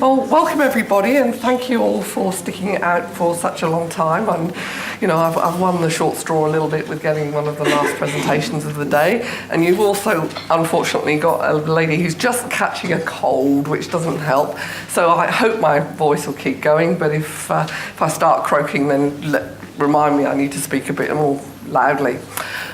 Well, welcome everybody, and thank you all for sticking it out for such a long time. And I've won the short straw a little bit with getting one of the last presentations of the day. And you've also, unfortunately, got a lady who's just catching a cold, which doesn't help. So I hope my voice will keep going. But if I start croaking, then remind me I need to speak a bit more loudly.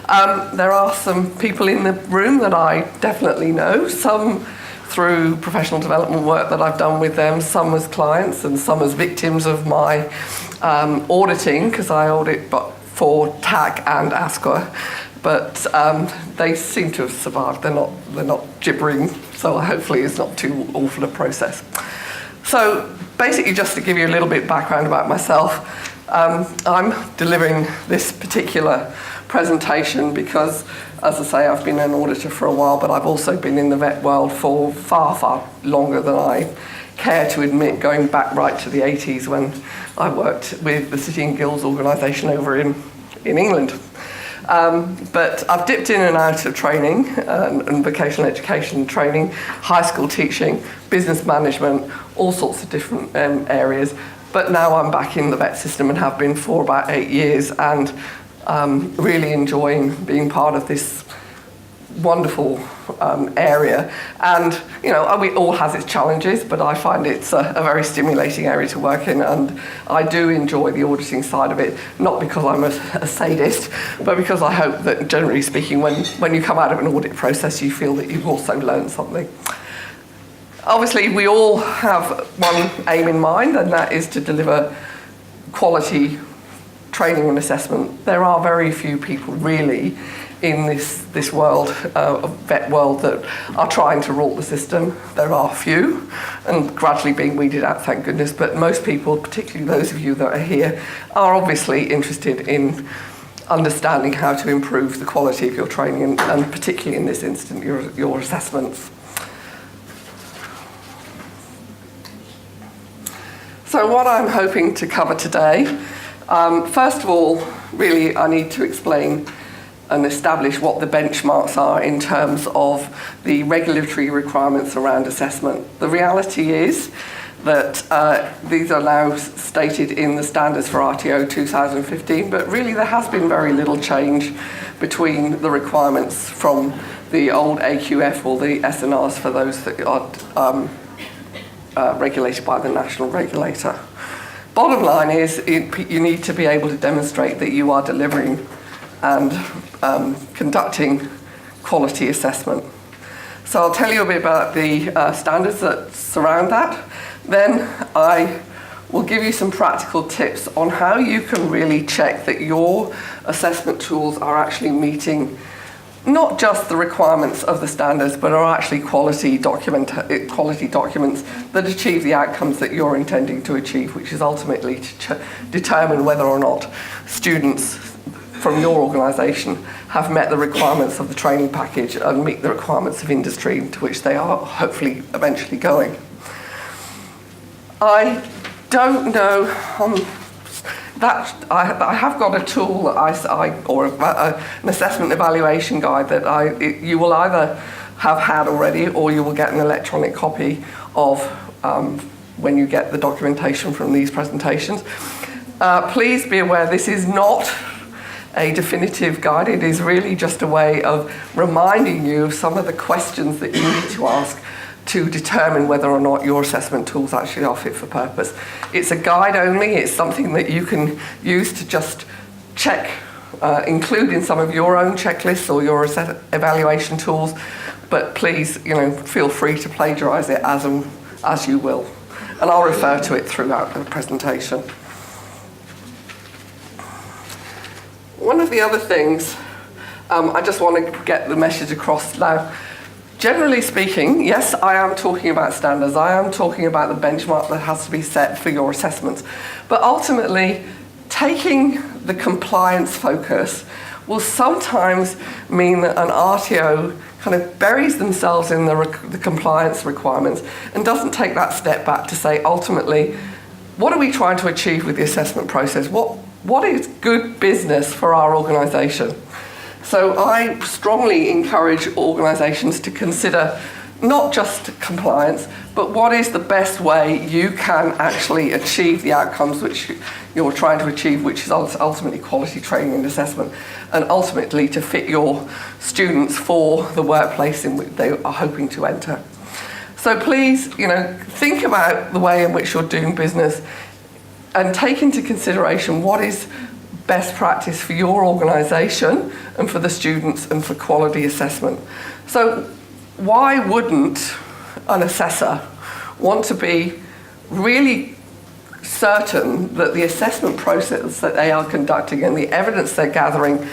There are some people in the room that I definitely know. Some through professional development work that I've done with them, some as clients and some as victims of my auditing, because I audit for TAC and ASQA, but they seem to have survived. They're not gibbering, so hopefully it's not too awful a process. So basically, just to give you a little bit of background about myself, I'm delivering this particular presentation because, as I say, I've been an auditor for a while, but I've also been in the vet world for far, far longer than I care to admit, going back right to the 80s when I worked with the City and Guilds organisation over in England. But I've dipped in and out of training and vocational education training, high school teaching, business management, all sorts of different areas. But now I'm back in the vet system and have been for about 8 years, and really enjoying being part of this wonderful area. And it all has its challenges, but I find it's a very stimulating area to work in, and I do enjoy the auditing side of it, not because I'm a sadist, but because I hope that, generally speaking, when you come out of an audit process, you feel that you've also learned something. Obviously, we all have one aim in mind, and that is to deliver quality training and assessment. There are very few people really in this world, vet world, that are trying to rule the system. There are few, and gradually being weeded out, thank goodness, but most people, particularly those of you that are here, are obviously interested in understanding how to improve the quality of your training, and particularly in this instance, your assessments. So what I'm hoping to cover today, first of all, really I need to explain and establish what the benchmarks are in terms of the regulatory requirements around assessment. The reality is that these are now stated in the standards for RTO 2015, but really there has been very little change between the requirements from the old AQF or the SNRs for those that are regulated by the national regulator. Bottom line is you need to be able to demonstrate that you are delivering and conducting quality assessment. So I'll tell you a bit about the standards that surround that. Then I will give you some practical tips on how you can really check that your assessment tools are actually meeting not just the requirements of the standards, but are actually quality documents that achieve the outcomes that you're intending to achieve, which is ultimately to determine whether or not students from your organisation have met the requirements of the training package and meet the requirements of industry to which they are hopefully eventually going. I don't know that I have got a tool that or an assessment evaluation guide that you will either have had already, or you will get an electronic copy of when you get the documentation from these presentations. Please be aware this is not a definitive guide. It is really just a way of reminding you of some of the questions that you need to ask to determine whether or not your assessment tools actually are fit for purpose. It's a guide only. It's something that you can use to just check, include in some of your own checklists or your evaluation tools, but please, feel free to plagiarise it as you will. And I'll refer to it throughout the presentation. One of the other things, I just want to get the message across now. Generally speaking, yes, I am talking about standards. I am talking about the benchmark that has to be set for your assessments. But ultimately, taking the compliance focus will sometimes mean that an RTO kind of buries themselves in the compliance requirements and doesn't take that step back to say, ultimately, what are we trying to achieve with the assessment process? What is good business for our organisation? So I strongly encourage organisations to consider not just compliance, but what is the best way you can actually achieve the outcomes which you're trying to achieve, which is ultimately quality training and assessment, and ultimately to fit your students for the workplace in which they are hoping to enter. So please, think about the way in which you're doing business and take into consideration what is best practice for your organisation and for the students and for quality assessment. So why wouldn't an assessor want to be really certain that the assessment process that they are conducting and the evidence they're gathering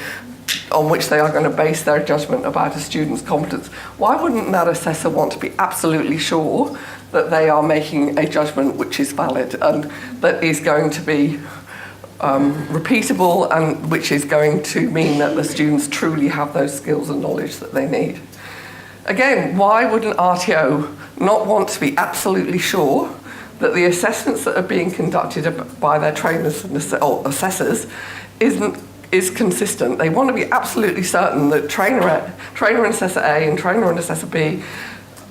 on which they are going to base their judgment about a student's competence, why wouldn't that assessor want to be absolutely sure that they are making a judgment which is valid and that is going to be repeatable and which is going to mean that the students truly have those skills and knowledge that they need? Again, why would an RTO not want to be absolutely sure that the assessments that are being conducted by their trainers or assessors is consistent? They want to be absolutely certain that trainer and assessor A and trainer and assessor B,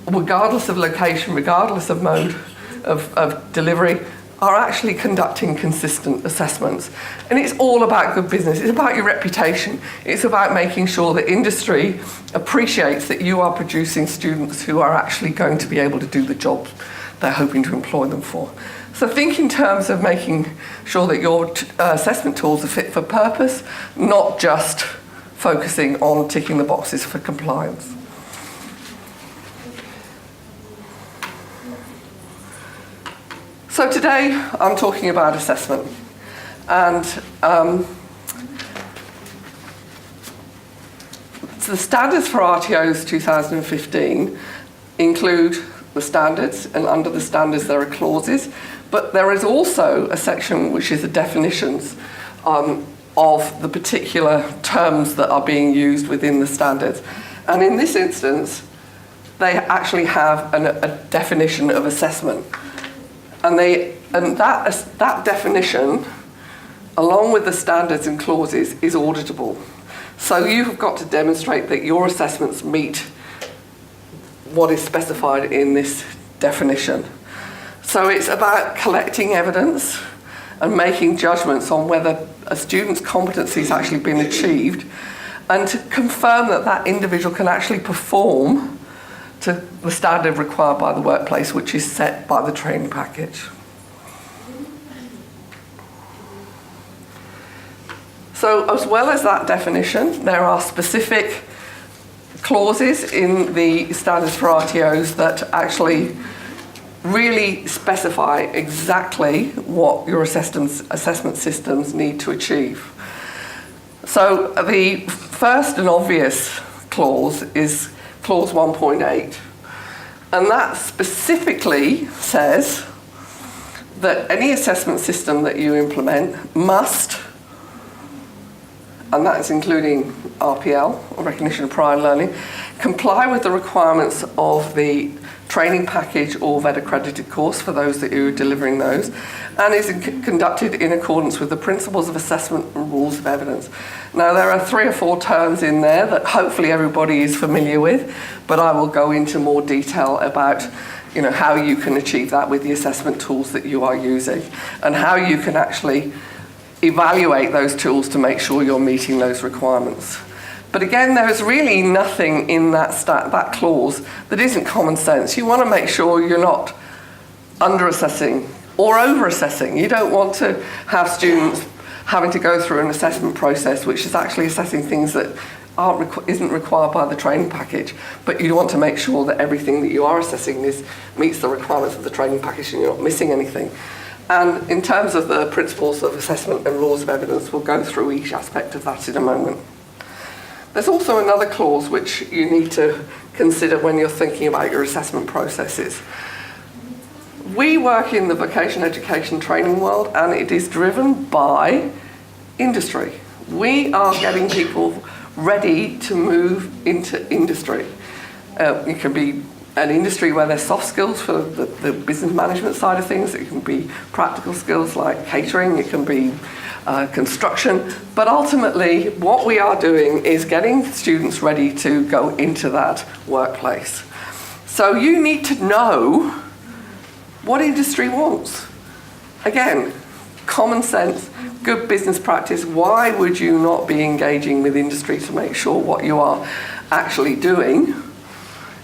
regardless of location, regardless of mode of delivery, are actually conducting consistent assessments. And it's all about good business. It's about your reputation. It's about making sure that industry appreciates that you are producing students who are actually going to be able to do the job they're hoping to employ them for. So think in terms of making sure that your assessment tools are fit for purpose, not just focusing on ticking the boxes for compliance. So today I'm talking about assessment, and so the standards for RTOs 2015 include the standards, and under the standards there are clauses, but there is also a section which is the definitions of the particular terms that are being used within the standards. And in this instance, they actually have a definition of assessment. And that definition, along with the standards and clauses, is auditable. So you've got to demonstrate that your assessments meet what is specified in this definition. So it's about collecting evidence and making judgments on whether a student's competency has actually been achieved, and to confirm that that individual can actually perform to the standard required by the workplace, which is set by the training package. So as well as that definition, there are specific clauses in the standards for RTOs that actually really specify exactly what your assessment systems need to achieve. So the first and obvious clause is Clause 1.8, and that specifically says that any assessment system that you implement must, and that's including RPL, or Recognition of Prior Learning, comply with the requirements of the training package or VET accredited course for those that are delivering those, and is conducted in accordance with the principles of assessment and rules of evidence. Now, there are 3 or 4 terms in there that hopefully everybody is familiar with, but I will go into more detail about how you can achieve that with the assessment tools that you are using, and how you can actually evaluate those tools to make sure you're meeting those requirements. But again, there is really nothing in that clause that isn't common sense. You want to make sure you're not under-assessing or over-assessing. You don't want to have students having to go through an assessment process which is actually assessing things that isn't required by the training package, but you want to make sure that everything that you are assessing meets the requirements of the training package and you're not missing anything. And in terms of the principles of assessment and rules of evidence, we'll go through each aspect of that in a moment. There's also another clause which you need to consider when you're thinking about your assessment processes. We work in the vocational education training world, and it is driven by industry. We are getting people ready to move into industry. It can be an industry where there's soft skills for the business management side of things. It can be practical skills like catering. It can be construction. But ultimately, what we are doing is getting students ready to go into that workplace. So you need to know what industry wants. Again, common sense, good business practice. Why would you not be engaging with industry to make sure what you are actually doing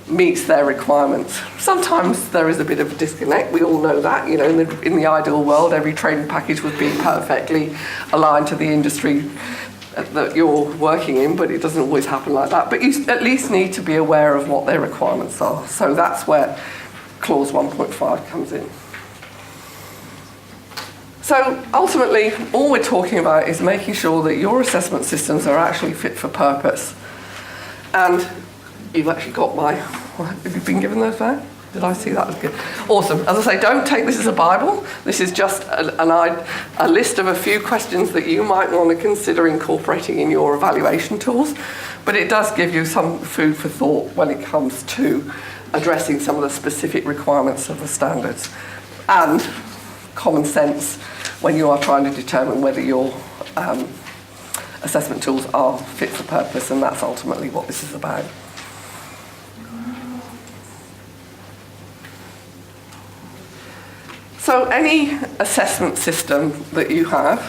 meets their requirements? Sometimes there is a bit of a disconnect. We all know that. You know, in the ideal world, every training package would be perfectly aligned to the industry that you're working in, but it doesn't always happen like that. But you at least need to be aware of what their requirements are. So that's where clause 1.5 comes in. So ultimately, all we're talking about is making sure that your assessment systems are actually fit for purpose. And you've actually got my, have you been given those there? Did I see that? Was good. Awesome. As I say, don't take this as a Bible. This is just a list of a few questions that you might want to consider incorporating in your evaluation tools. But it does give you some food for thought when it comes to addressing some of the specific requirements of the standards. And common sense when you are trying to determine whether your assessment tools are fit for purpose, and that's ultimately what this is about. So any assessment system that you have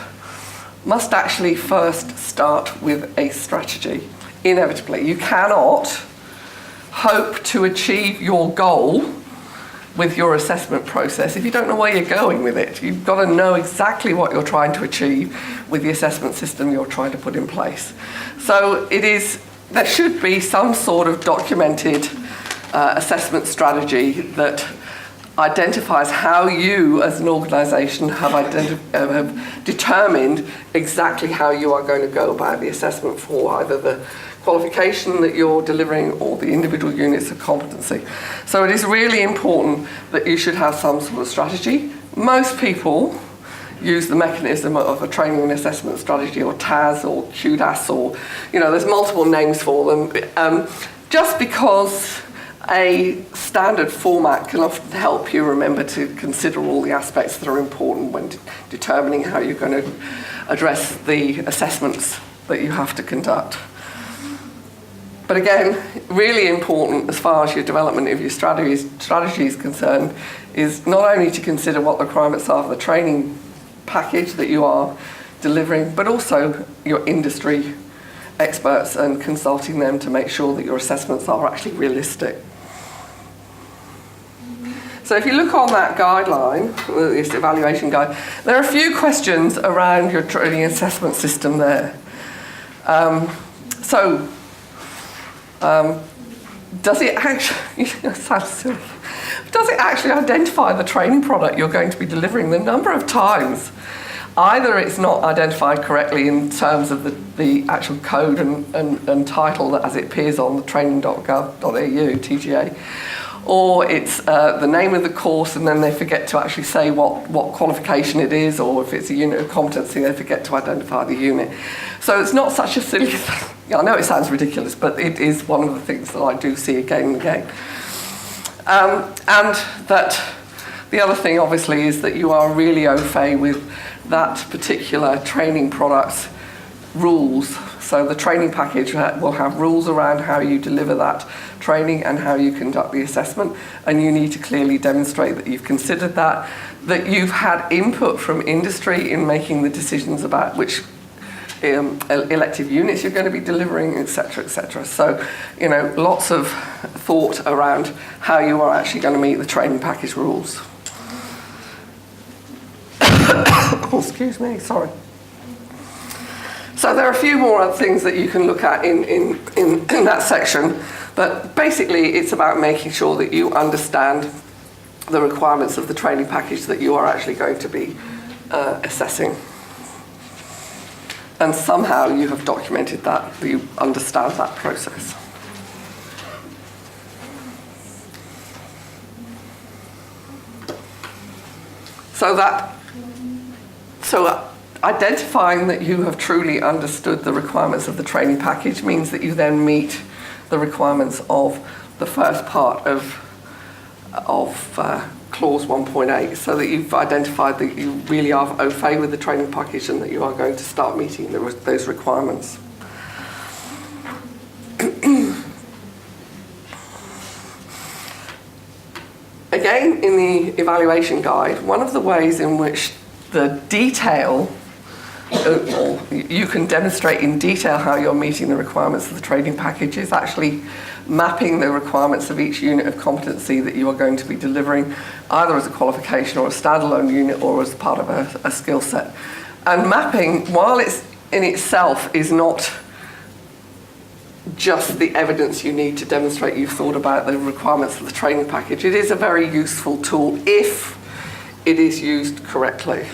must actually first start with a strategy, inevitably. You cannot hope to achieve your goal with your assessment process if you don't know where you're going with it. You've got to know exactly what you're trying to achieve with the assessment system you're trying to put in place. So there should be some sort of documented assessment strategy that identifies how you as an organisation have determined exactly how you are going to go about the assessment for either the qualification that you're delivering or the individual units of competency. So it is really important that you should have some sort of strategy. Most people use the mechanism of a training and assessment strategy, or TAS or QDAS, or, you know, there's multiple names for them. Just because a standard format can often help you remember to consider all the aspects that are important when determining how you're going to address the assessments that you have to conduct. But again, really important as far as your development of your strategy is concerned is not only to consider what the requirements are for the training package that you are delivering, but also your industry experts and consulting them to make sure that your assessments are actually realistic. So if you look on that guideline, this evaluation guide, there are a few questions around your training assessment system there. Does it actually, sounds silly, does it actually identify the training product you're going to be delivering? The number of times either it's not identified correctly in terms of the actual code and title as it appears on the training.gov.au, TGA, or it's the name of the course and then they forget to actually say what qualification it is, or if it's a unit of competency, they forget to identify the unit. So it's not such a silly thing. I know it sounds ridiculous, but it is one of the things that I do see again and again. And that the other thing, obviously, is that you are really au fait with that particular training product's rules. So the training package will have rules around how you deliver that training and how you conduct the assessment, and you need to clearly demonstrate that you've considered that you've had input from industry in making the decisions about which elective units you're going to be delivering, etc., etc. So, you know, lots of thought around how you are actually going to meet the training package rules. Oh, excuse me, sorry. So there are a few more other things that you can look at in that section, but basically it's about making sure that you understand the requirements of the training package that you are actually going to be assessing. And somehow you have documented that you understand that process. So identifying that you have truly understood the requirements of the training package means that you then meet the requirements of the first part of clause 1.8, so that you've identified that you really are au fait with the training package and that you are going to start meeting those requirements. again, in the evaluation guide, one of the ways in which the detail, or you can demonstrate in detail how you're meeting the requirements of the training package, is actually mapping the requirements of each unit of competency that you are going to be delivering, either as a qualification or a standalone unit or as part of a skill set. And mapping, while it's in itself is not just the evidence you need to demonstrate you've thought about the requirements of the training package, it is a very useful tool if it is used correctly.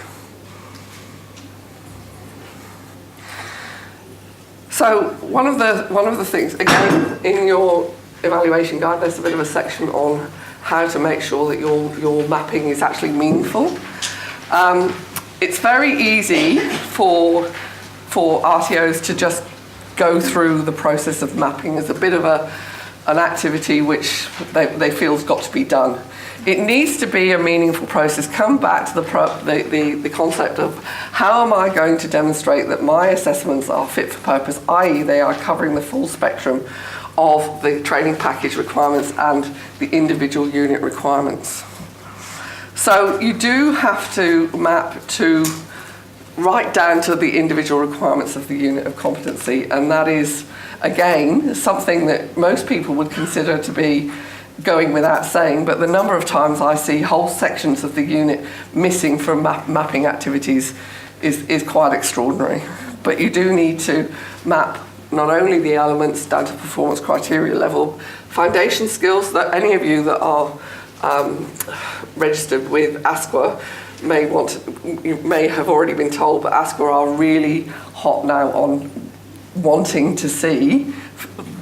So one of the things, again, in your evaluation guide, there's a bit of a section on how to make sure that your mapping is actually meaningful. It's very easy for RTOs to just go through the process of mapping as a bit of an activity which they feel has got to be done. It needs to be a meaningful process. Come back to the concept of how am I going to demonstrate that my assessments are fit for purpose, i.e. they are covering the full spectrum of the training package requirements and the individual unit requirements. So you do have to map to right down to the individual requirements of the unit of competency, and that is, again, something that most people would consider to be going without saying, but the number of times I see whole sections of the unit missing from mapping activities is quite extraordinary. But you do need to map not only the elements down to performance criteria level, foundation skills that any of you that are registered with ASQA you may have already been told, but ASQA are really hot now on wanting to see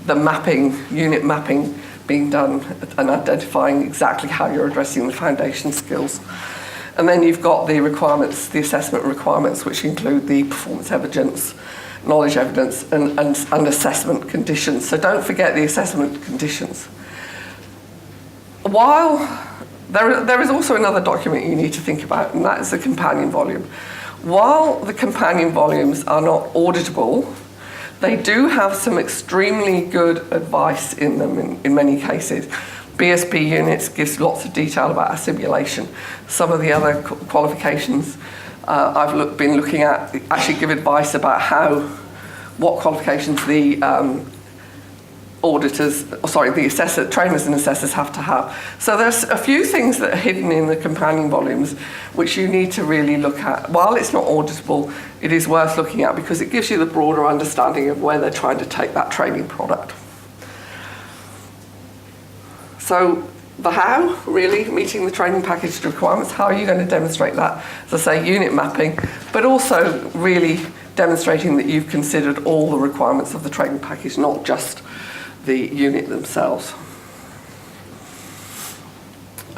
the mapping, unit mapping being done and identifying exactly how you're addressing the foundation skills. And then you've got the requirements, the assessment requirements, which include the performance evidence, knowledge evidence, and assessment conditions. So don't forget the assessment conditions. While there is also another document you need to think about, and that is the companion volume. While the companion volumes are not auditable, they do have some extremely good advice in them in many cases. BSP units gives lots of detail about assimilation. Some of the other qualifications I've been looking at actually give advice about what qualifications the trainers and assessors have to have. So there's a few things that are hidden in the companion volumes which you need to really look at. While it's not auditable, it is worth looking at because it gives you the broader understanding of where they're trying to take that training product. So the how, really, meeting the training package requirements, how are you going to demonstrate that? As I say, unit mapping, but also really demonstrating that you've considered all the requirements of the training package, not just the unit themselves.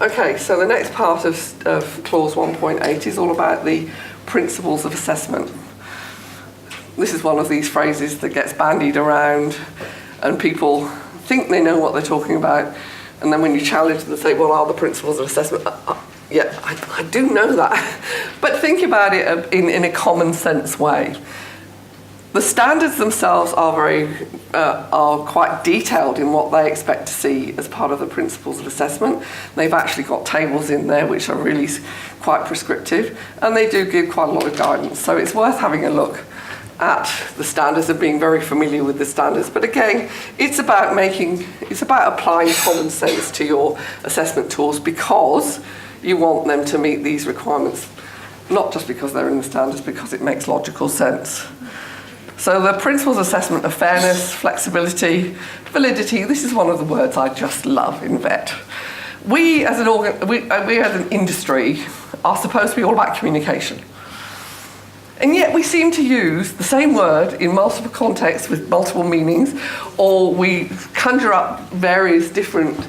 Okay, so the next part of clause 1.8 is all about the principles of assessment. This is one of these phrases that gets bandied around and people think they know what they're talking about, and then when you challenge them, they say, what are the principles of assessment? Yeah, I do know that. But think about it in a common sense way. The standards themselves are quite detailed in what they expect to see as part of the principles of assessment. They've actually got tables in there which are really quite prescriptive, and they do give quite a lot of guidance. So it's worth having a look at the standards and being very familiar with the standards. But again, it's about applying common sense to your assessment tools because you want them to meet these requirements, not just because they're in the standards, because it makes logical sense. So the principles of assessment are fairness, flexibility, validity. This is one of the words I just love in vet. We as an industry are supposed to be all about communication. And yet we seem to use the same word in multiple contexts with multiple meanings, or we conjure up various different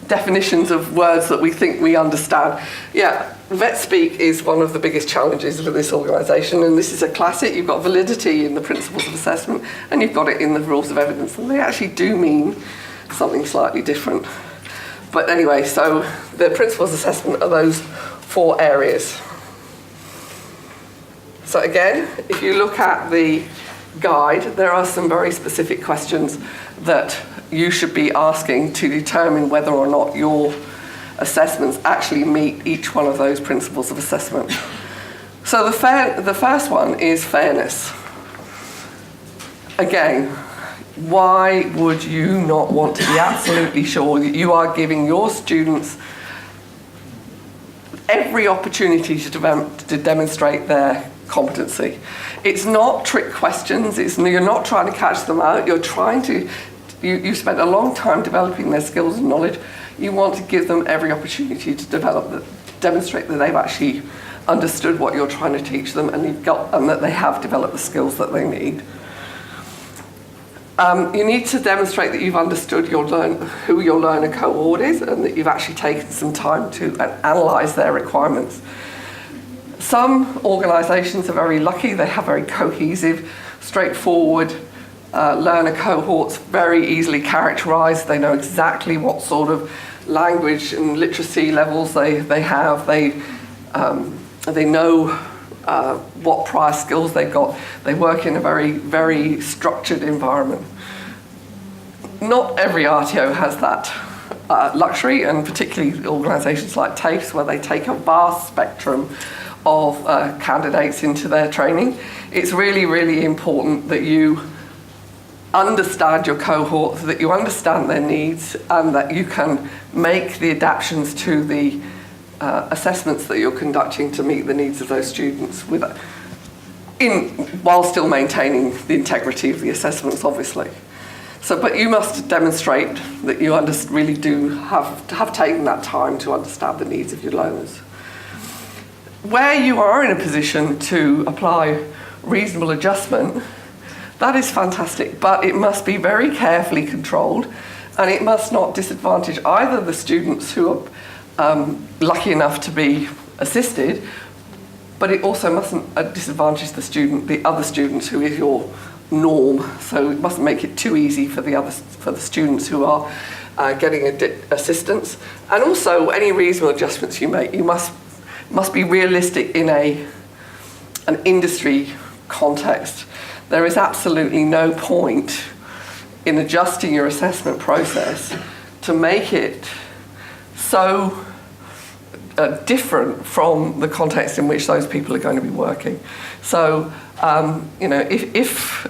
definitions of words that we think we understand. Yeah, vet speak is one of the biggest challenges with this organisation, and this is a classic. You've got validity in the principles of assessment, and you've got it in the rules of evidence, and they actually do mean something slightly different. But anyway, so the principles of assessment are those 4 areas. So again, if you look at the guide, there are some very specific questions that you should be asking to determine whether or not your assessments actually meet each one of those principles of assessment. So the first one is fairness. Again, why would you not want to be absolutely sure that you are giving your students every opportunity to demonstrate their competency? It's not trick questions. You're not trying to catch them out. You're trying to, you spent a long time developing their skills and knowledge. You want to give them every opportunity to demonstrate that they've actually understood what you're trying to teach them, and that they have developed the skills that they need. You need to demonstrate that you've understood who your learner cohort is, and that you've actually taken some time to analyse their requirements. Some organisations are very lucky. They have very cohesive, straightforward learner cohorts, very easily characterised. They know exactly what sort of language and literacy levels they have. They know what prior skills they've got. They work in a very, very structured environment. Not every RTO has that luxury, and particularly organisations like TAFEs, where they take a vast spectrum of candidates into their training. It's really, really important that you understand your cohort, that you understand their needs, and that you can make the adaptations to the assessments that you're conducting to meet the needs of those students while still maintaining the integrity of the assessments, obviously. But you must demonstrate that you really do have taken that time to understand the needs of your learners. Where you are in a position to apply reasonable adjustment, that is fantastic, but it must be very carefully controlled, and it must not disadvantage either the students who are lucky enough to be assisted, but it also mustn't disadvantage the other students who is your norm. So it mustn't make it too easy for the students who are getting assistance. And also, any reasonable adjustments you make, you must be realistic in an industry context. There is absolutely no point in adjusting your assessment process to make it so different from the context in which those people are going to be working. So, if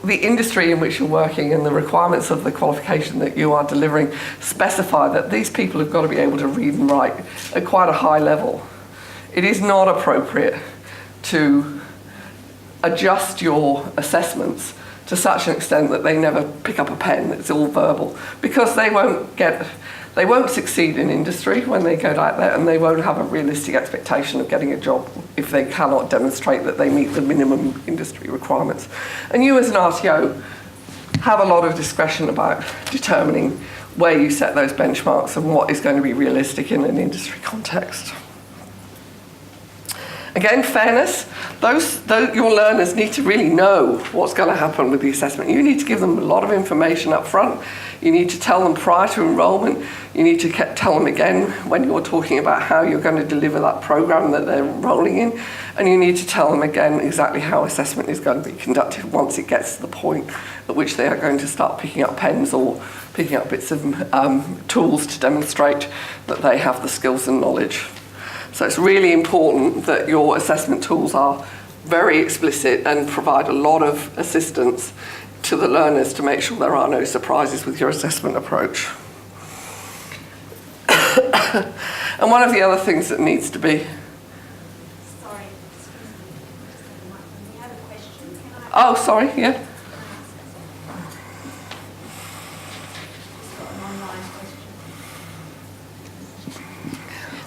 the industry in which you're working and the requirements of the qualification that you are delivering specify that these people have got to be able to read and write at quite a high level, it is not appropriate to adjust your assessments to such an extent that they never pick up a pen. It's all verbal, because they won't succeed in industry when they go out there, and they won't have a realistic expectation of getting a job if they cannot demonstrate that they meet the minimum industry requirements. And you as an RTO have a lot of discretion about determining where you set those benchmarks and what is going to be realistic in an industry context. Again, fairness. Your learners need to really know what's going to happen with the assessment. You need to give them a lot of information up front. You need to tell them prior to enrolment. You need to tell them again when you're talking about how you're going to deliver that program that they're enrolling in. And you need to tell them again exactly how assessment is going to be conducted once it gets to the point at which they are going to start picking up pens or picking up bits of tools to demonstrate that they have the skills and knowledge. So it's really important that your assessment tools are very explicit and provide a lot of assistance to the learners to make sure there are no surprises with your assessment approach. And one of the other things that needs to be... Sorry, we have a question. Oh, sorry, yeah.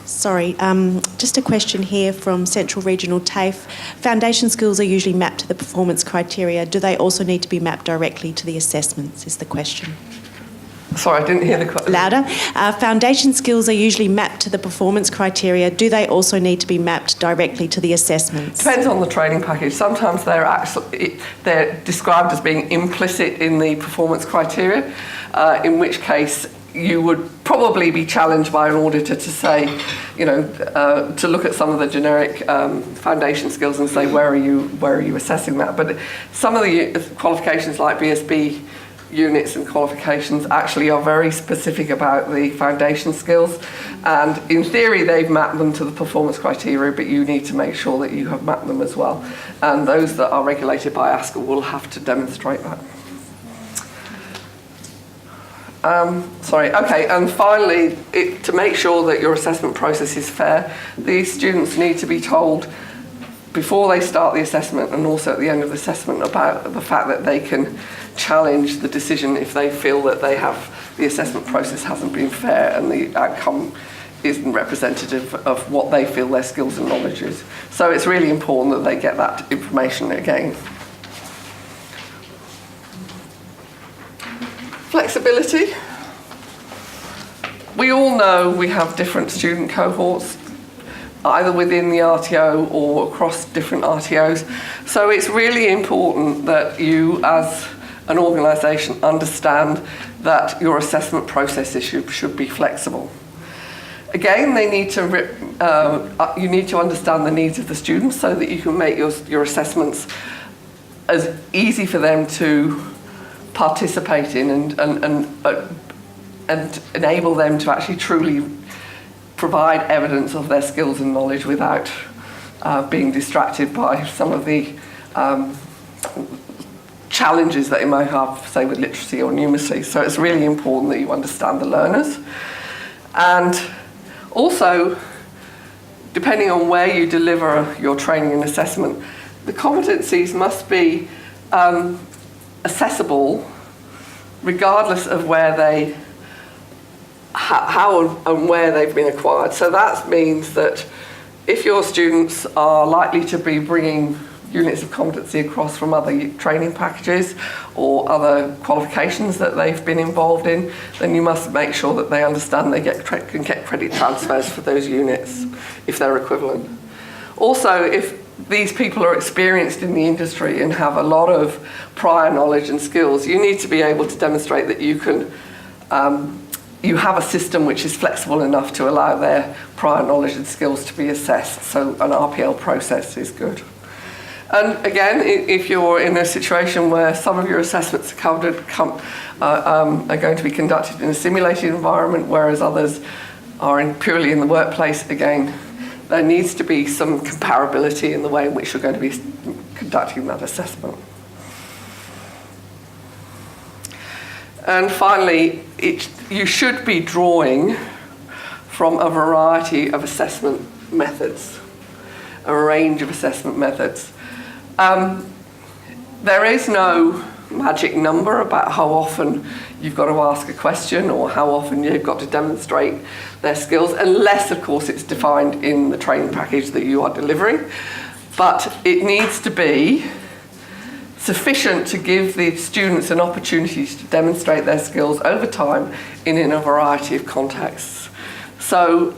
Sorry, just a question here from Central Regional TAFE. Foundation skills are usually mapped to the performance criteria. Do they also need to be mapped directly to the assessments, is the question. Sorry, I didn't hear the question. Louder. Foundation skills are usually mapped to the performance criteria. Do they also need to be mapped directly to the assessments? Depends on the training package. Sometimes they're described as being implicit in the performance criteria, in which case you would probably be challenged by an auditor to say, to look at some of the generic foundation skills and say, where are you assessing that? But some of the qualifications like BSB units and qualifications actually are very specific about the foundation skills, and in theory they've mapped them to the performance criteria, but you need to make sure that you have mapped them as well, and those that are regulated by ASQA will have to demonstrate that. And finally, to make sure that your assessment process is fair, these students need to be told before they start the assessment and also at the end of the assessment about the fact that they can challenge the decision if they feel that the assessment process hasn't been fair and the outcome isn't representative of what they feel their skills and knowledge is. So it's really important that they get that information again. Flexibility. We all know we have different student cohorts, either within the RTO or across different RTOs. So it's really important that you, as an organisation, understand that your assessment processes should be flexible. Again, you need to understand the needs of the students so that you can make your assessments as easy for them to participate in and enable them to actually truly provide evidence of their skills and knowledge without being distracted by some of the challenges that you might have, say, with literacy or numeracy. So it's really important that you understand the learners. And also, depending on where you deliver your training and assessment, the competencies must be accessible regardless of where how and where they've been acquired. So that means that if your students are likely to be bringing units of competency across from other training packages or other qualifications that they've been involved in, then you must make sure that they understand they can get credit transfers for those units if they're equivalent. Also, if these people are experienced in the industry and have a lot of prior knowledge and skills, you need to be able to demonstrate that you can you have a system which is flexible enough to allow their prior knowledge and skills to be assessed, so an RPL process is good. And again, if you're in a situation where some of your assessments are going to be conducted in a simulated environment, whereas others are purely in the workplace, again, there needs to be some comparability in the way in which you're going to be conducting that assessment. And finally, you should be drawing from a variety of assessment methods, a range of assessment methods. There is no magic number about how often you've got to ask a question or how often you've got to demonstrate their skills, unless, of course, it's defined in the training package that you are delivering. But it needs to be sufficient to give the students an opportunity to demonstrate their skills over time in a variety of contexts. So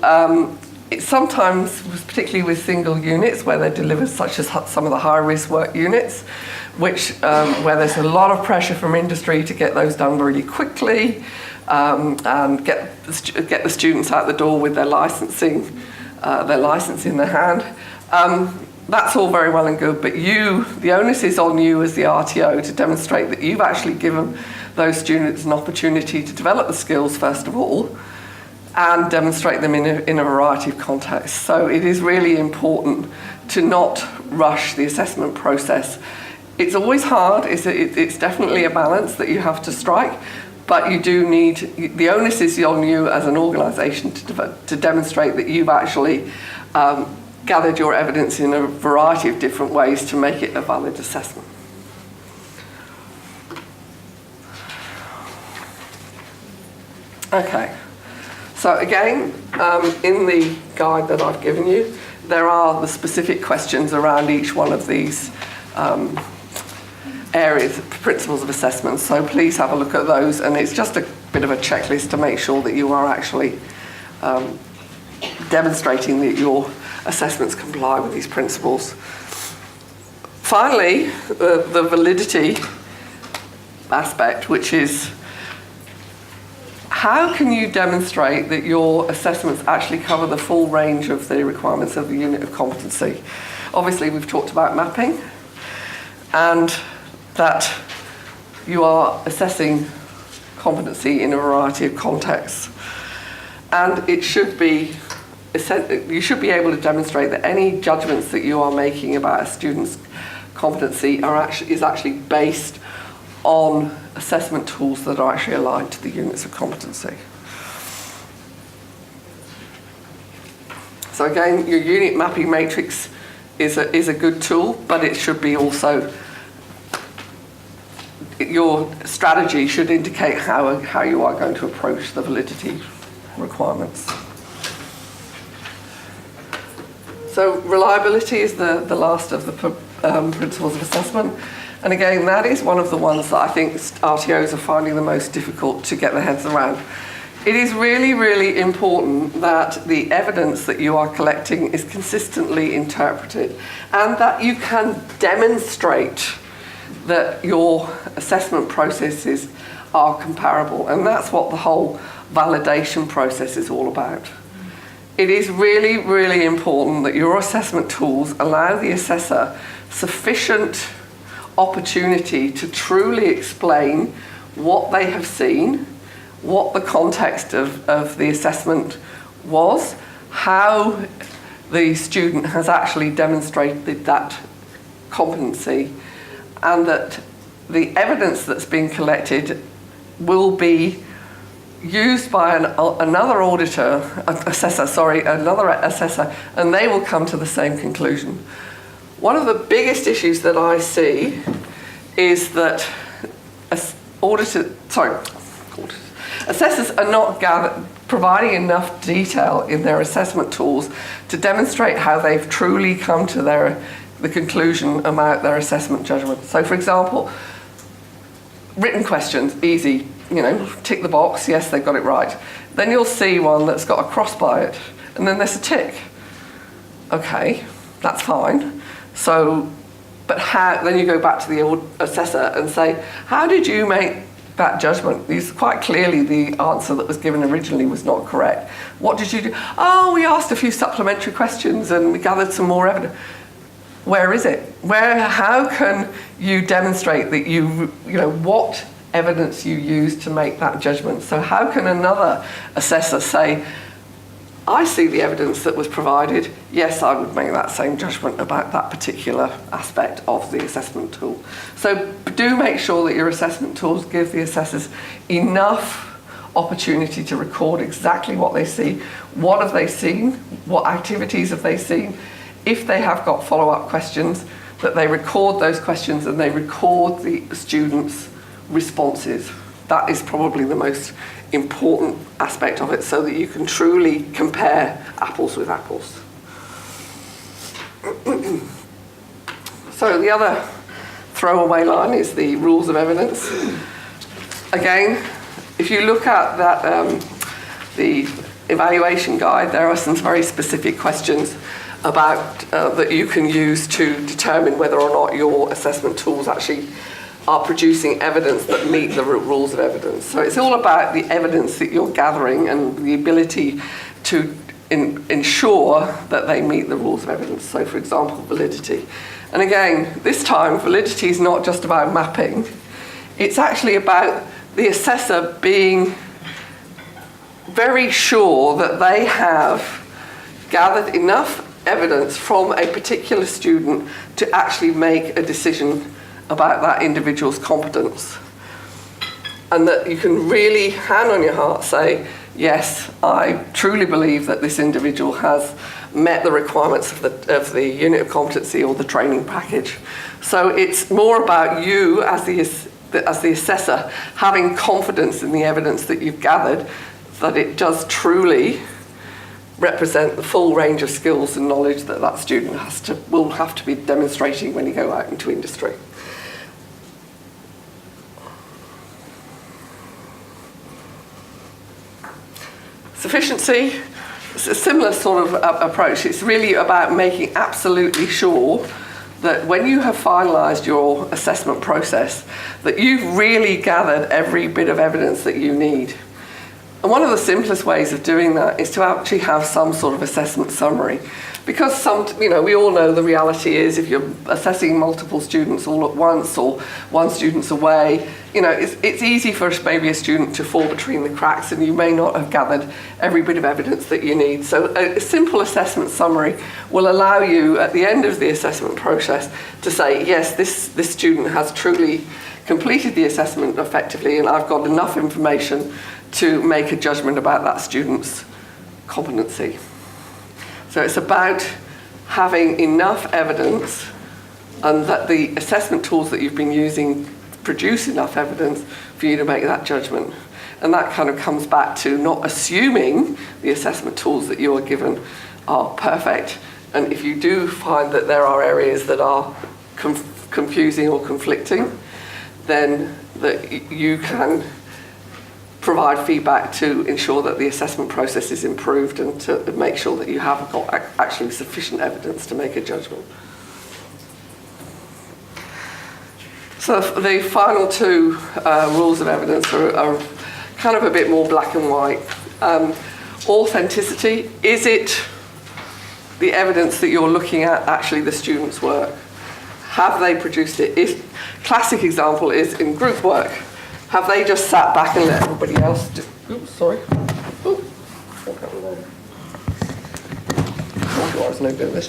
it sometimes, particularly with single units where they're delivered, such as some of the high-risk work units, which where there's a lot of pressure from industry to get those done really quickly and get the students out the door with their licence in their hand. That's all very well and good, but the onus is on you as the RTO to demonstrate that you've actually given those students an opportunity to develop the skills, first of all, and demonstrate them in a variety of contexts. So it is really important to not rush the assessment process. It's always hard, it's definitely a balance that you have to strike, but you do need, the onus is on you as an organisation to demonstrate that you've actually gathered your evidence in a variety of different ways to make it a valid assessment. Okay, so again, in the guide that I've given you, there are the specific questions around each one of these areas, principles of assessment, so please have a look at those, and it's just a bit of a checklist to make sure that you are actually demonstrating that your assessments comply with these principles. Finally, the validity aspect, which is how can you demonstrate that your assessments actually cover the full range of the requirements of the unit of competency? Obviously, we've talked about mapping, and that you are assessing competency in a variety of contexts. And it should be, you should be able to demonstrate that any judgments that you are making about a student's competency is actually based on assessment tools that are actually aligned to the units of competency. So again, your unit mapping matrix is a good tool, but it should be also, your strategy should indicate how you are going to approach the validity requirements. So reliability is the last of the principles of assessment. And again, that is one of the ones that I think RTOs are finding the most difficult to get their heads around. It is really, really important that the evidence that you are collecting is consistently interpreted and that you can demonstrate that your assessment processes are comparable. And that's what the whole validation process is all about. It is really, really important that your assessment tools allow the assessor sufficient opportunity to truly explain what they have seen, what the context of the assessment was, how the student has actually demonstrated that competency, and that the evidence that's been collected will be used by another assessor, and they will come to the same conclusion. One of the biggest issues that I see is that assessors are not providing enough detail in their assessment tools to demonstrate how they've truly come to the conclusion about their assessment judgment. So for example, written questions, easy, tick the box, yes, they've got it right. Then you'll see one that's got a cross by it, and then there's a tick. Okay, that's fine. So, but then you go back to the assessor and say, how did you make that judgment? Quite clearly the answer that was given originally was not correct. What did you do? Oh, we asked a few supplementary questions and we gathered some more evidence. Where is it? How can you demonstrate that what evidence you use to make that judgment? So how can another assessor say, I see the evidence that was provided, yes, I would make that same judgment about that particular aspect of the assessment tool. So do make sure that your assessment tools give the assessors enough opportunity to record exactly what they see, what have they seen, what activities have they seen. If they have got follow-up questions, that they record those questions and they record the students' responses. That is probably the most important aspect of it, so that you can truly compare apples with apples. So the other throwaway line is the rules of evidence. Again, if you look at that, the evaluation guide, there are some very specific questions about that you can use to determine whether or not your assessment tools actually are producing evidence that meet the rules of evidence. So it's all about the evidence that you're gathering and the ability to ensure that they meet the rules of evidence. So for example, validity. And again, this time, validity is not just about mapping. It's actually about the assessor being very sure that they have gathered enough evidence from a particular student to actually make a decision about that individual's competence. And that you can really, hand on your heart, say, yes, I truly believe that this individual has met the requirements of the unit of competency or the training package. So it's more about you as the assessor having confidence in the evidence that you've gathered, that it does truly represent the full range of skills and knowledge that that student will have to be demonstrating when you go out into industry. Sufficiency, it's a similar sort of approach. It's really about making absolutely sure that when you have finalised your assessment process, that you've really gathered every bit of evidence that you need. And one of the simplest ways of doing that is to actually have some sort of assessment summary. Because we all know the reality is if you're assessing multiple students all at once or one student's away, it's easy for maybe a student to fall between the cracks and you may not have gathered every bit of evidence that you need. So a simple assessment summary will allow you at the end of the assessment process to say, yes, this student has truly completed the assessment effectively and I've got enough information to make a judgment about that student's competency. So it's about having enough evidence and that the assessment tools that you've been using produce enough evidence for you to make that judgment. And that kind of comes back to not assuming the assessment tools that you are given are perfect. And if you do find that there are areas that are confusing or conflicting, then that you can provide feedback to ensure that the assessment process is improved and to make sure that you have got actually sufficient evidence to make a judgment. So the final two rules of evidence are kind of a bit more black and white. Authenticity, is it the evidence that you're looking at actually the student's work? Have they produced it? Classic example is in group work. Have they just sat back and let everybody else do... Oops, sorry. Ooh, what happened there? I was no good at this.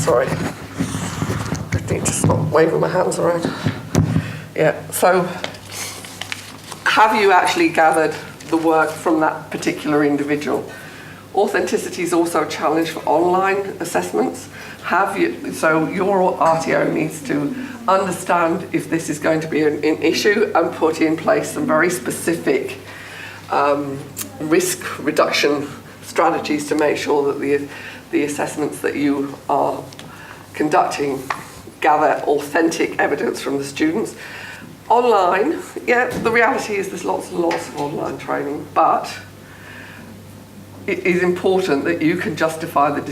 Sorry. I need to stop waving my hands around. Yeah, so have you actually gathered the work from that particular individual? Authenticity is also a challenge for online assessments. So your RTO needs to understand if this is going to be an issue and put in place some very specific risk reduction strategies to make sure that the assessments that you are conducting gather authentic evidence from the students. Online, yeah, the reality is there's lots and lots of online training, but it is important that you can justify the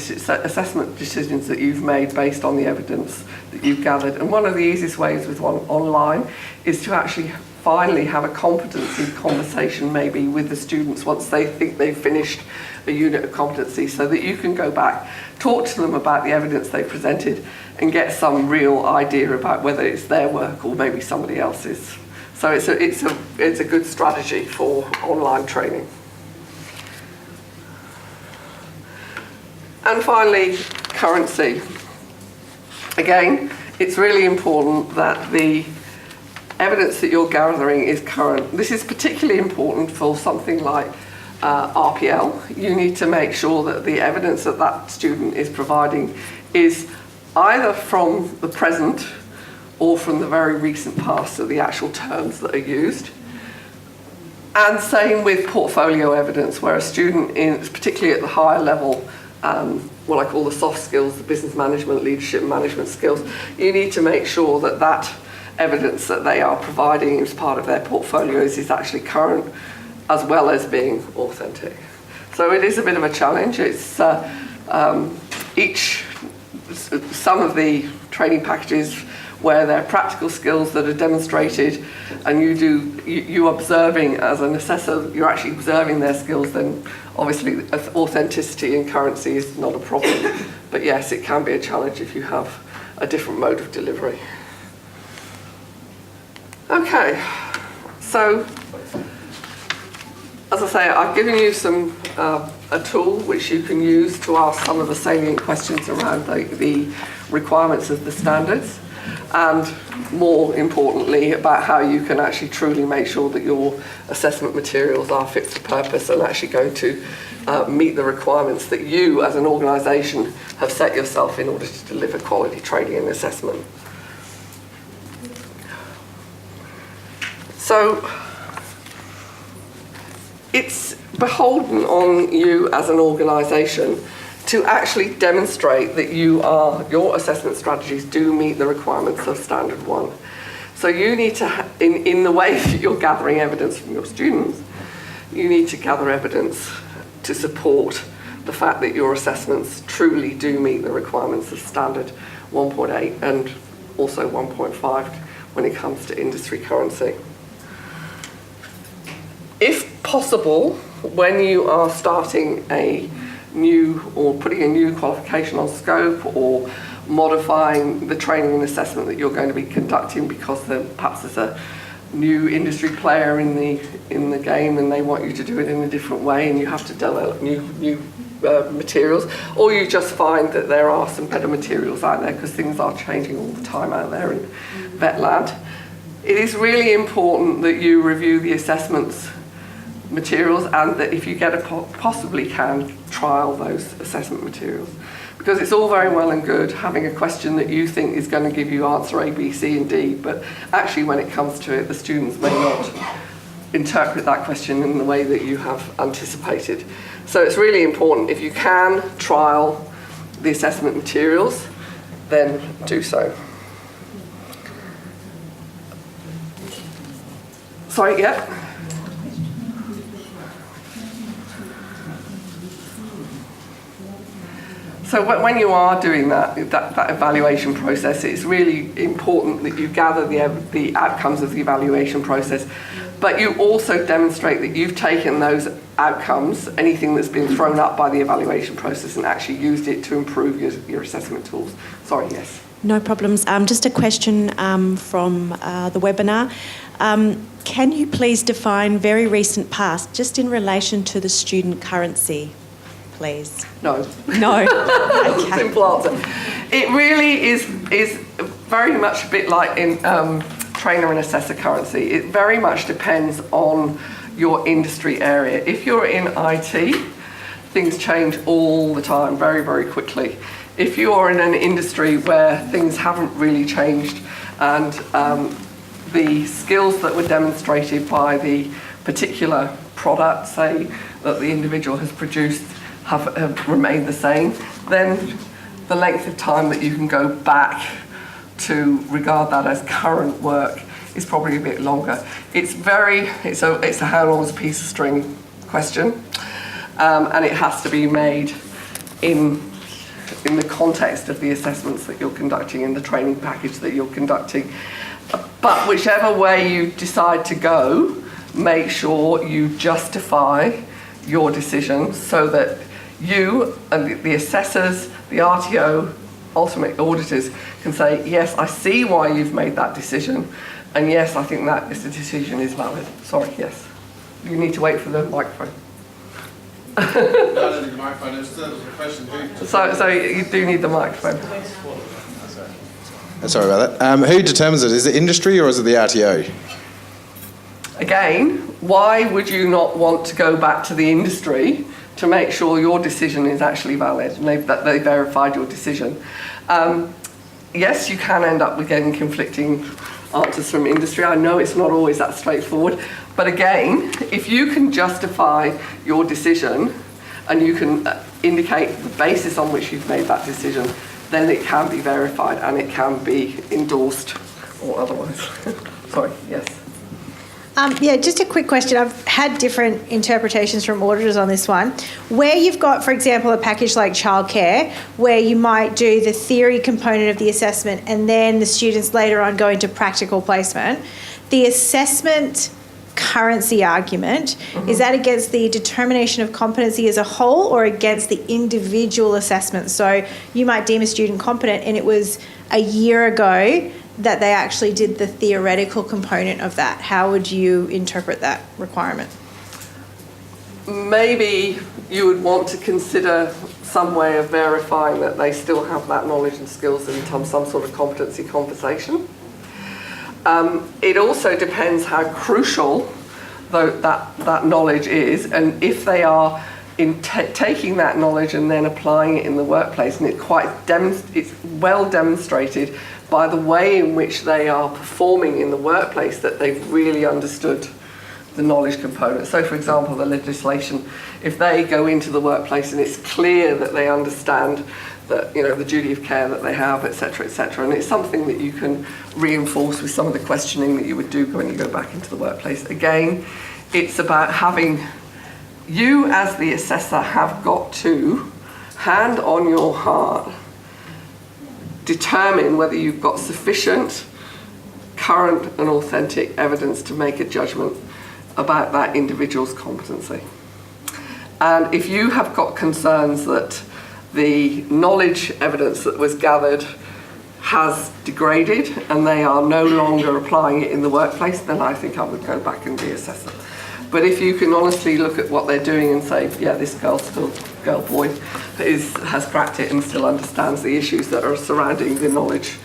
assessment decisions that you've made based on the evidence that you've gathered. And one of the easiest ways with online is to actually finally have a competency conversation maybe with the students once they think they've finished a unit of competency, so that you can go back, talk to them about the evidence they presented and get some real idea about whether it's their work or maybe somebody else's. So it's a good strategy for online training. And finally, currency. Again, it's really important that the evidence that you're gathering is current. This is particularly important for something like RPL. You need to make sure that the evidence that that student is providing is either from the present or from the very recent past, so the actual terms that are used. And same with portfolio evidence, where a student, particularly at the higher level, what I call the soft skills, the business management, leadership management skills, you need to make sure that that evidence that they are providing as part of their portfolios is actually current, as well as being authentic. So it is a bit of a challenge. It's some of the training packages where they're practical skills that are demonstrated and you observing as an assessor, you're actually observing their skills, then obviously authenticity and currency is not a problem. But yes, it can be a challenge if you have a different mode of delivery. Okay, so as I say, I've given you a tool which you can use to ask some of the salient questions around the requirements of the standards, and more importantly about how you can actually truly make sure that your assessment materials are fit for purpose and actually going to meet the requirements that you as an organisation have set yourself in order to deliver quality training and assessment. So it's beholden on you as an organisation to actually demonstrate that your assessment strategies do meet the requirements of Standard 1. So you need to, in the way that you're gathering evidence from your students, you need to gather evidence to support the fact that your assessments truly do meet the requirements of Standard 1.8 and also 1.5 when it comes to industry currency. If possible, when you are starting a new or putting a new qualification on scope or modifying the training and assessment that you're going to be conducting because perhaps there's a new industry player in the game and they want you to do it in a different way and you have to develop new materials, or you just find that there are some better materials out there because things are changing all the time out there in vet land. It is really important that you review the assessments materials and that if you possibly can trial those assessment materials, because it's all very well and good having a question that you think is going to give you answer A, B, C and D, but actually when it comes to it the students may not interpret that question in the way that you have anticipated. So it's really important, if you can trial the assessment materials, then do so. Sorry, yeah? So when you are doing that evaluation process, it's really important that you gather the outcomes of the evaluation process, but you also demonstrate that you've taken those outcomes, anything that's been thrown up by the evaluation process, and actually used it to improve your assessment tools. Sorry, yes? No problems. Just a question from the webinar. Can you please define very recent past just in relation to the student currency, please? No. No. Okay. Simple answer. It really is very much a bit like in trainer and assessor currency. It very much depends on your industry area. If you're in IT, things change all the time, very, very quickly. If you're in an industry where things haven't really changed and the skills that were demonstrated by the particular product, say, that the individual has produced have remained the same, then the length of time that you can go back to regard that as current work is probably a bit longer. It's a how long is a piece of string question, and it has to be made in the context of the assessments that you're conducting and the training package that you're conducting. But whichever way you decide to go, make sure you justify your decision so that you and the assessors, the RTO, ultimate auditors can say, yes, I see why you've made that decision, and yes, I think that this decision is valid. Sorry, yes. You need to wait for the microphone. No, I don't need the microphone. There's a question. So you do need the microphone. Sorry about that. Who determines it? Is it industry or is it the RTO? Again, why would you not want to go back to the industry to make sure your decision is actually valid and that they verified your decision? Yes, you can end up with getting conflicting answers from industry. I know it's not always that straightforward, but again, if you can justify your decision and you can indicate the basis on which you've made that decision, then it can be verified and it can be endorsed or otherwise. Sorry, yes. Yeah, just a quick question. I've had different interpretations from auditors on this one. Where you've got, for example, a package like childcare, where you might do the theory component of the assessment and then the students later on go into practical placement, the assessment currency argument, is that against the determination of competency as a whole or against the individual assessment? So you might deem a student competent and it was a year ago that they actually did the theoretical component of that. How would you interpret that requirement? Maybe you would want to consider some way of verifying that they still have that knowledge and skills in some sort of competency conversation. It also depends how crucial that knowledge is, and if they are taking that knowledge and then applying it in the workplace, and it's well demonstrated by the way in which they are performing in the workplace that they've really understood the knowledge component. So, for example, the legislation, if they go into the workplace and it's clear that they understand that, the duty of care that they have, etc., and it's something that you can reinforce with some of the questioning that you would do when you go back into the workplace. Again, it's about having you as the assessor have got to, hand on your heart, determine whether you've got sufficient current and authentic evidence to make a judgment about that individual's competency. And if you have got concerns that the knowledge evidence that was gathered has degraded and they are no longer applying it in the workplace, then I think I would go back and reassess it. But if you can honestly look at what they're doing and say, yeah, this boy has cracked it and still understands the issues that are surrounding the knowledge,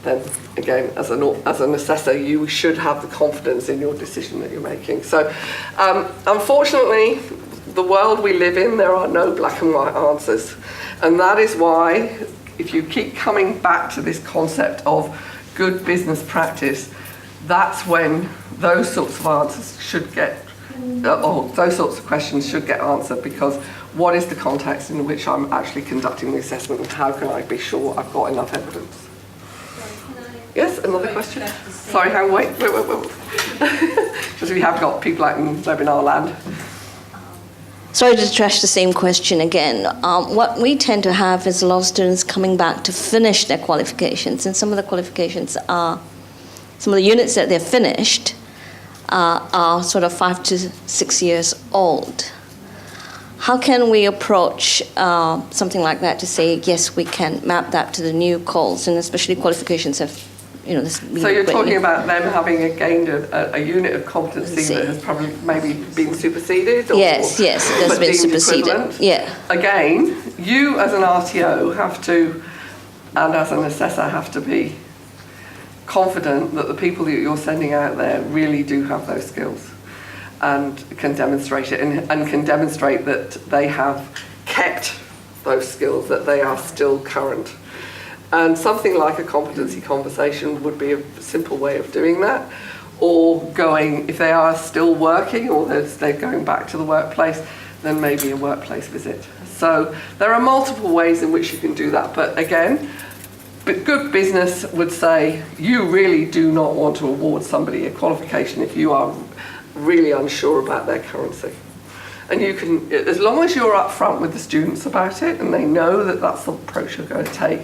then again, as an assessor, you should have the confidence in your decision that you're making. So unfortunately, the world we live in, there are no black and white answers. And that is why, if you keep coming back to this concept of good business practice, that's when those sorts of answers should get, or those sorts of questions should get answered, because what is the context in which I'm actually conducting the assessment, and how can I be sure I've got enough evidence? Yes, another question? Sorry, hang on, wait. Because we have got people out in webinar land. Sorry to trash the same question again. What we tend to have is a lot of students coming back to finish their qualifications, and some of the qualifications are, some of the units that they're finished are sort of 5 to 6 years old. How can we approach something like that to say, yes, we can map that to the new calls, and especially qualifications have, this. So you're talking about them having gained a unit of competency that has probably maybe been superseded? Or yes, it has been superseded. Equivalent. Yeah. Again, you as an RTO have to, and as an assessor, have to be confident that the people that you're sending out there really do have those skills and can demonstrate it, and can demonstrate that they have kept those skills, that they are still current. And something like a competency conversation would be a simple way of doing that. Or going, if they are still working or they're going back to the workplace, then maybe a workplace visit. So there are multiple ways in which you can do that. But again, good business would say you really do not want to award somebody a qualification if you are really unsure about their currency. And you can, as long as you're upfront with the students about it and they know that that's the approach you're going to take,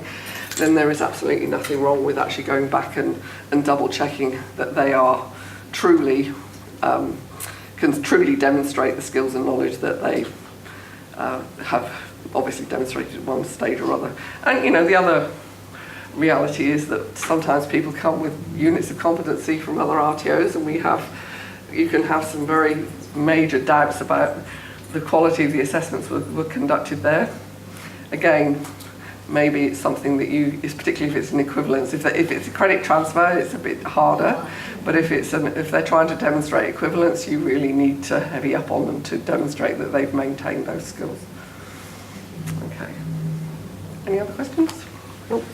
then there is absolutely nothing wrong with actually going back and double checking that they are truly, can truly demonstrate the skills and knowledge that they have obviously demonstrated at one stage or other. And the other reality is that sometimes people come with units of competency from other RTOs, and you can have some very major doubts about the quality of the assessments were conducted there. Again, maybe it's something that particularly if it's an equivalence. If it's a credit transfer, it's a bit harder. But if they're trying to demonstrate equivalence, you really need to heavy up on them to demonstrate that they've maintained those skills. Okay. Any other questions? Nope.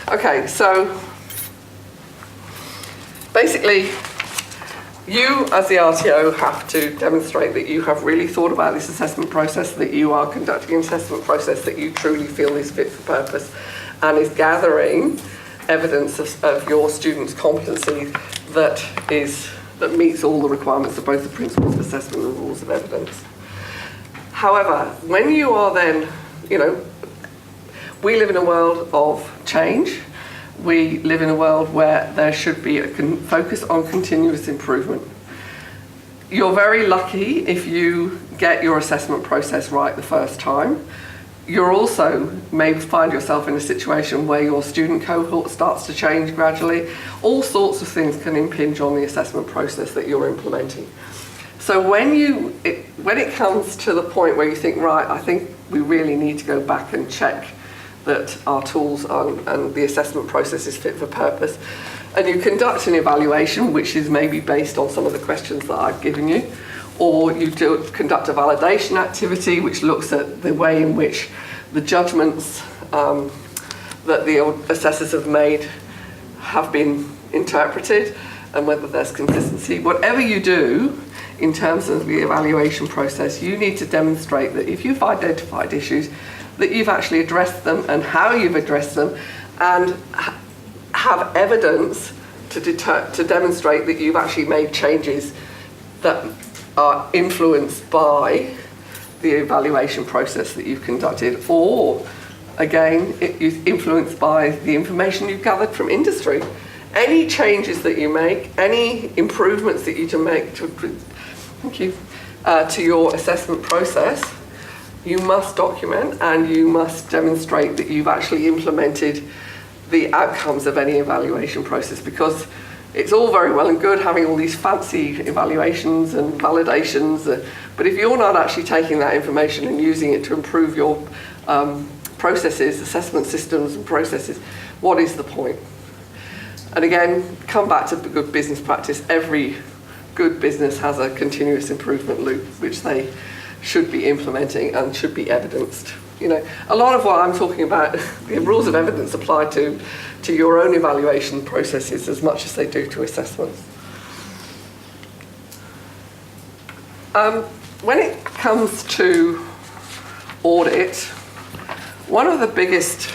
Okay, so basically, you as the RTO have to demonstrate that you have really thought about this assessment process, that you are conducting an assessment process that you truly feel is fit for purpose and is gathering evidence of your students' competency that meets all the requirements of both the principles of assessment and the rules of evidence. However, when you are then, we live in a world of change. We live in a world where there should be a focus on continuous improvement. You're very lucky if you get your assessment process right the first time. You're also may find yourself in a situation where your student cohort starts to change gradually. All sorts of things can impinge on the assessment process that you're implementing. So when it comes to the point where you think, right, I think we really need to go back and check that our tools and the assessment process is fit for purpose, and you conduct an evaluation which is maybe based on some of the questions that I've given you, or you conduct a validation activity which looks at the way in which the judgments that the assessors have made have been interpreted and whether there's consistency. Whatever you do in terms of the evaluation process, you need to demonstrate that if you've identified issues, that you've actually addressed them and how you've addressed them, and have evidence to demonstrate that you've actually made changes that are influenced by the evaluation process that you've conducted, or again, it is influenced by the information you've gathered from industry. Any changes that you make, any improvements that you make Thank you. To your assessment process, you must document and you must demonstrate that you've actually implemented the outcomes of any evaluation process, because it's all very well and good having all these fancy evaluations and validations, but if you're not actually taking that information and using it to improve your processes, assessment systems and processes, what is the point? And again, come back to good business practice. Every good business has a continuous improvement loop, which they should be implementing and should be evidenced. You know, a lot of what I'm talking about, the rules of evidence apply to your own evaluation processes as much as they do to assessments. When it comes to audit, one of the biggest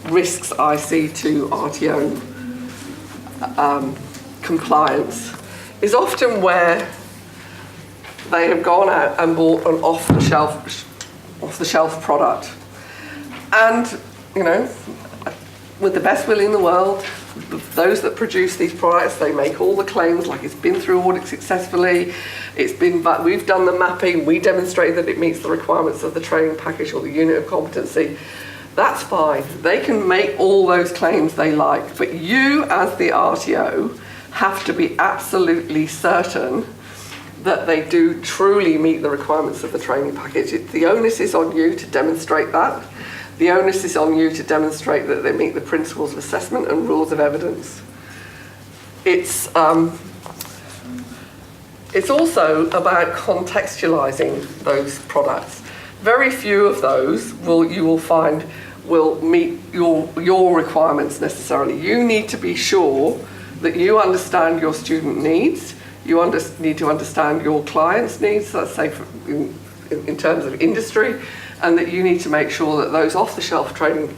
risks I see to RTO compliance is often where they have gone out and bought an off-the-shelf product. And, you know, with the best will in the world, those that produce these products, they make all the claims like it's been through audit successfully, we've done the mapping, we demonstrate that it meets the requirements of the training package or the unit of competency. That's fine. They can make all those claims they like, but you as the RTO have to be absolutely certain that they do truly meet the requirements of the training package. The onus is on you to demonstrate that. The onus is on you to demonstrate that they meet the principles of assessment and rules of evidence. It's also about contextualising those products. Very few of those you will find will meet your requirements necessarily. You need to be sure that you understand your student needs. You need to understand your clients' needs, let's say in terms of industry, and that you need to make sure that those off-the-shelf training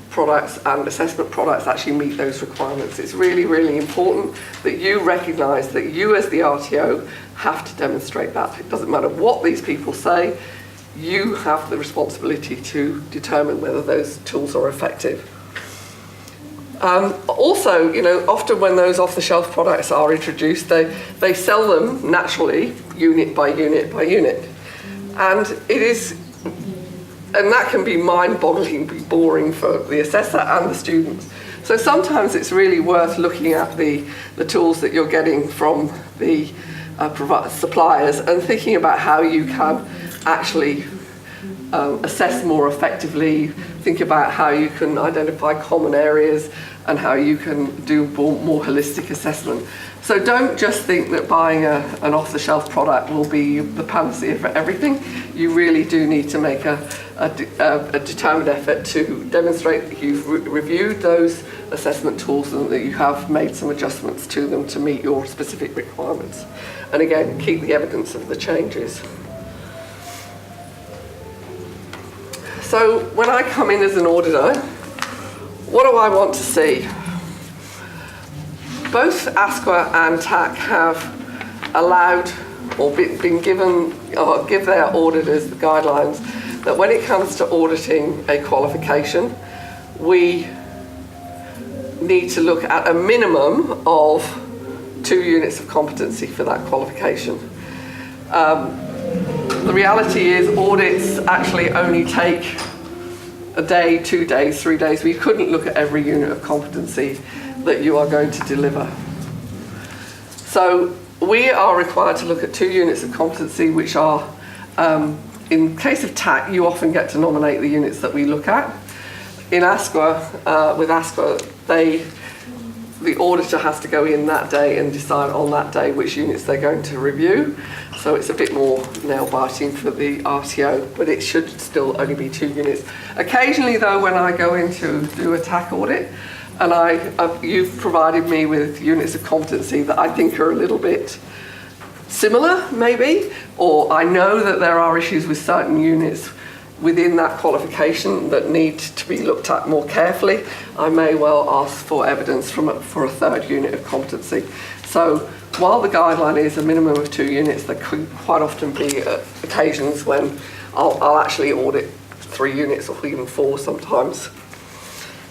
products and assessment products actually meet those requirements. It's really, really important that you recognise that you as the RTO have to demonstrate that. It doesn't matter what these people say, you have the responsibility to determine whether those tools are effective. Also, you know, often when those off-the-shelf products are introduced, they sell them naturally, unit by unit by unit. And that can be mind-bogglingly boring for the assessor and the students. So sometimes it's really worth looking at the tools that you're getting from the suppliers and thinking about how you can actually assess more effectively, think about how you can identify common areas and how you can do more holistic assessment. So don't just think that buying an off-the-shelf product will be the panacea for everything. You really do need to make a determined effort to demonstrate that you've reviewed those assessment tools and that you have made some adjustments to them to meet your specific requirements. And again, keep the evidence of the changes. So when I come in as an auditor, what do I want to see? Both ASQA and TAC have allowed or been given or give their auditors the guidelines that when it comes to auditing a qualification, we need to look at a minimum of 2 units of competency for that qualification. The reality is audits actually only take a day, 2 days, 3 days. We couldn't look at every unit of competency that you are going to deliver. So we are required to look at 2 units of competency, which are, in case of TAC, you often get to nominate the units that we look at. In ASQA, with ASQA, the auditor has to go in that day and decide on that day which units they're going to review. So it's a bit more nail-biting for the RTO, but it should still only be 2 units. Occasionally, though, when I go in to do a TAC audit, and you've provided me with units of competency that I think are a little bit similar, maybe, or I know that there are issues with certain units within that qualification that need to be looked at more carefully, I may well ask for evidence for a 3rd unit of competency. So while the guideline is a minimum of 2 units, there could quite often be occasions when I'll actually audit 3 units or even 4 sometimes.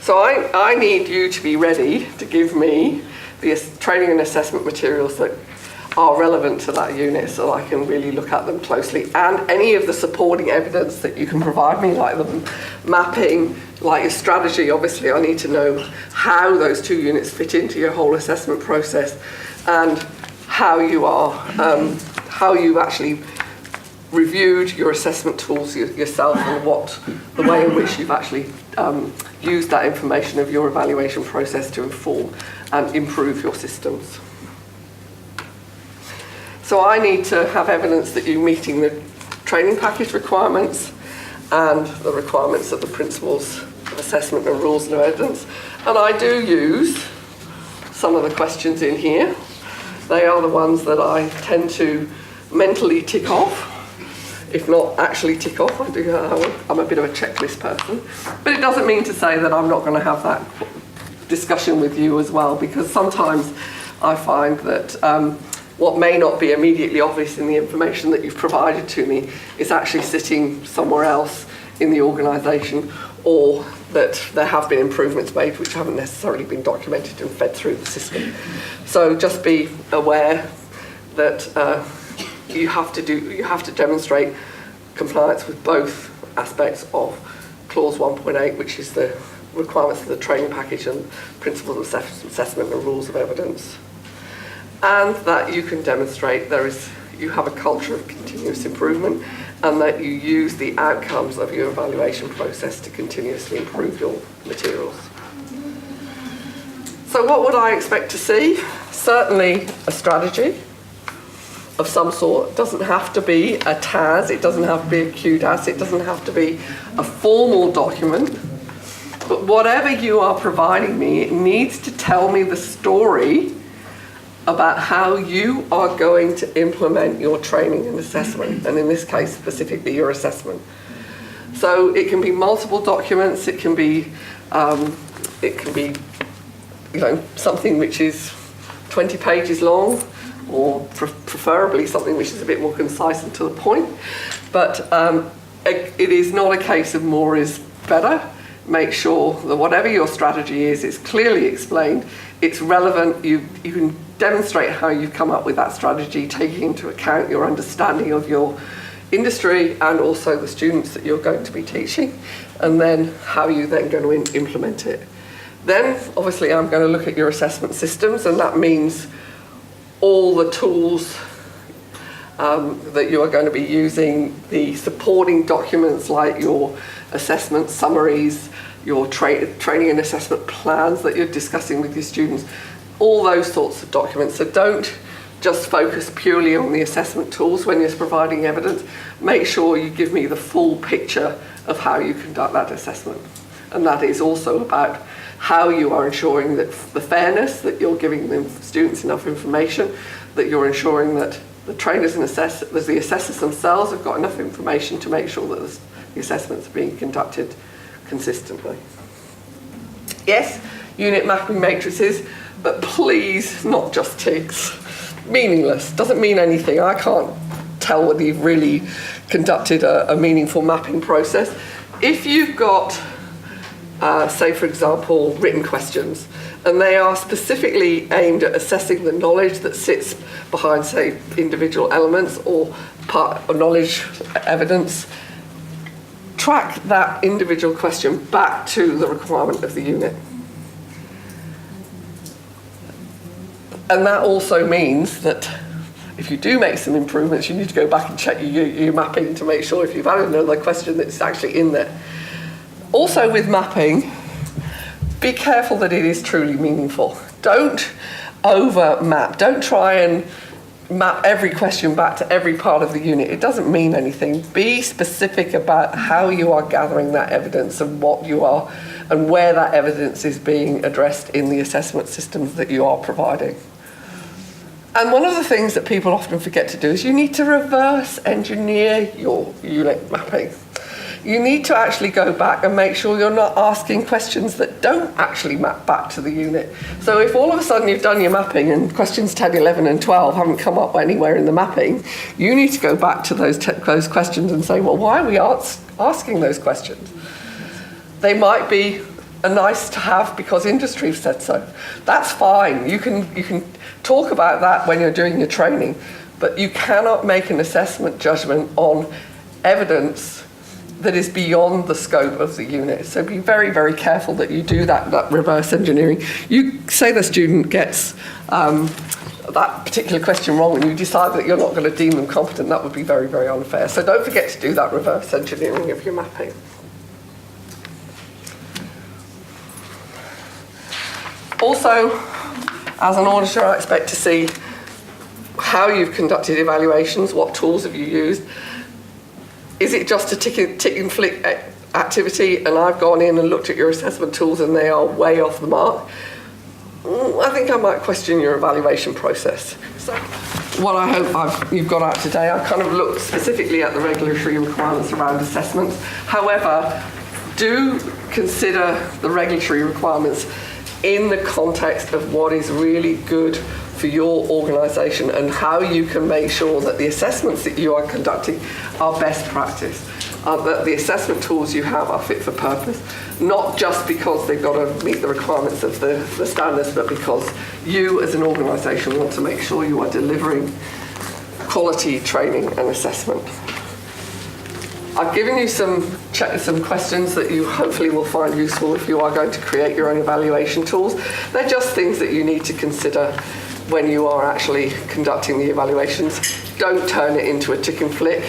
So I need you to be ready to give me the training and assessment materials that are relevant to that unit, so I can really look at them closely. And any of the supporting evidence that you can provide me, like the mapping, like your strategy, obviously I need to know how those two units fit into your whole assessment process, and how you are, how you actually reviewed your assessment tools yourself, and what the way in which you've actually used that information of your evaluation process to inform and improve your systems. So I need to have evidence that you're meeting the training package requirements and the requirements of the principles of assessment and rules of evidence. And I do use some of the questions in here. They are the ones that I tend to mentally tick off, if not actually tick off. I'm a bit of a checklist person. But it doesn't mean to say that I'm not going to have that discussion with you as well, because sometimes I find that what may not be immediately obvious in the information that you've provided to me is actually sitting somewhere else in the organisation, or that there have been improvements made which haven't necessarily been documented and fed through the system. So just be aware that you have to demonstrate compliance with both aspects of clause 1.8, which is the requirements of the training package and principles of assessment and rules of evidence. And that you can demonstrate you have a culture of continuous improvement, and that you use the outcomes of your evaluation process to continuously improve your materials. So what would I expect to see? Certainly a strategy of some sort. It doesn't have to be a TAS, it doesn't have to be a QDAS, it doesn't have to be a formal document. But whatever you are providing me, it needs to tell me the story about how you are going to implement your training and assessment, and in this case specifically your assessment. So it can be multiple documents, it can be something which is 20 pages long, or preferably something which is a bit more concise and to the point. But it is not a case of more is better. Make sure that whatever your strategy is, it's clearly explained, it's relevant, you can demonstrate how you've come up with that strategy, taking into account your understanding of your industry and also the students that you're going to be teaching, and then how you're then going to implement it. Then, obviously, I'm going to look at your assessment systems, and that means all the tools that you are going to be using, the supporting documents like your assessment summaries, your training and assessment plans that you're discussing with your students, all those sorts of documents. So don't just focus purely on the assessment tools when you're providing evidence. Make sure you give me the full picture of how you conduct that assessment. And that is also about how you are ensuring that the fairness, that you're giving the students enough information, that you're ensuring that the trainers and the assessors themselves have got enough information to make sure that the assessments are being conducted consistently. Yes, unit mapping matrices, but please not just ticks. Meaningless, doesn't mean anything. I can't tell whether you've really conducted a meaningful mapping process. If you've got, say for example, written questions, and they are specifically aimed at assessing the knowledge that sits behind, say, individual elements or part of knowledge evidence, track that individual question back to the requirement of the unit. And that also means that if you do make some improvements, you need to go back and check your mapping to make sure if you've added another question that's actually in there. Also with mapping, be careful that it is truly meaningful. Don't over map. Don't try and map every question back to every part of the unit. It doesn't mean anything. Be specific about how you are gathering that evidence and what you are and where that evidence is being addressed in the assessment systems that you are providing. And one of the things that people often forget to do is you need to reverse engineer your unit mapping. You need to actually go back and make sure you're not asking questions that don't actually map back to the unit. So if all of a sudden you've done your mapping and questions 10, 11 and 12 haven't come up anywhere in the mapping, you need to go back to those questions and say, well, why are we asking those questions? They might be a nice to have because industry said so. That's fine. You can talk about that when you're doing your training, but you cannot make an assessment judgment on evidence that is beyond the scope of the unit. So be very, very careful that you do that reverse engineering. You say the student gets that particular question wrong and you decide that you're not going to deem them competent, that would be very, very unfair. So don't forget to do that reverse engineering of your mapping. Also, as an auditor, I expect to see how you've conducted evaluations, what tools have you used. Is it just a tick and flick activity and I've gone in and looked at your assessment tools and they are way off the mark? I think I might question your evaluation process. So what I hope you've got out today, I've kind of looked specifically at the regulatory requirements around assessments. However, do consider the regulatory requirements in the context of what is really good for your organisation and how you can make sure that the assessments that you are conducting are best practice, that the assessment tools you have are fit for purpose, not just because they've got to meet the requirements of the standards, but because you as an organisation want to make sure you are delivering quality training and assessment. I've given you some questions that you hopefully will find useful if you are going to create your own evaluation tools. They're just things that you need to consider when you are actually conducting the evaluations. Don't turn it into a tick and flick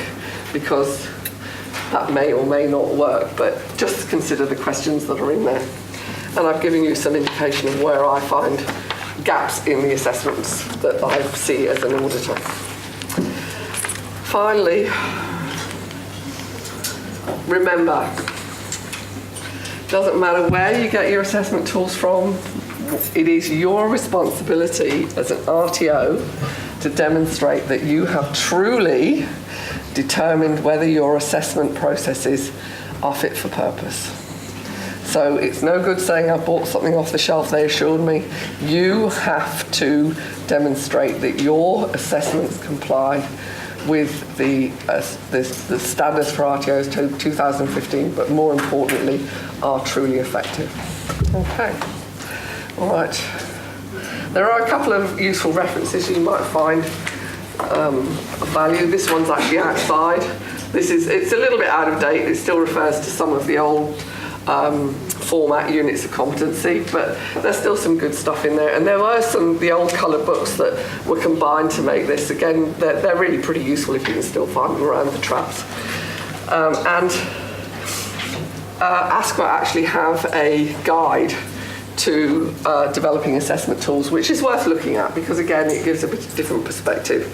because that may or may not work, but just consider the questions that are in there. And I've given you some indication of where I find gaps in the assessments that I see as an auditor. Finally, remember, doesn't matter where you get your assessment tools from, it is your responsibility as an RTO to demonstrate that you have truly determined whether your assessment processes are fit for purpose. So it's no good saying I bought something off the shelf, they assured me. You have to demonstrate that your assessments comply with the standards for RTOs 2015, but more importantly, are truly effective. Okay. All right. There are a couple of useful references you might find of value. This one's actually outside. It's a little bit out of date. It still refers to some of the old format units of competency, but there's still some good stuff in there. And there were the old coloured books that were combined to make this. Again, they're really pretty useful if you can still find them around the traps. And ASQA actually have a guide to developing assessment tools, which is worth looking at because, again, it gives a bit different perspective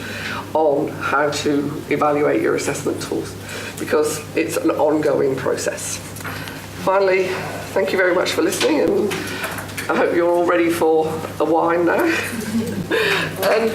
on how to evaluate your assessment tools because it's an ongoing process. Finally, thank you very much for listening, and I hope you're all ready for a wine now. And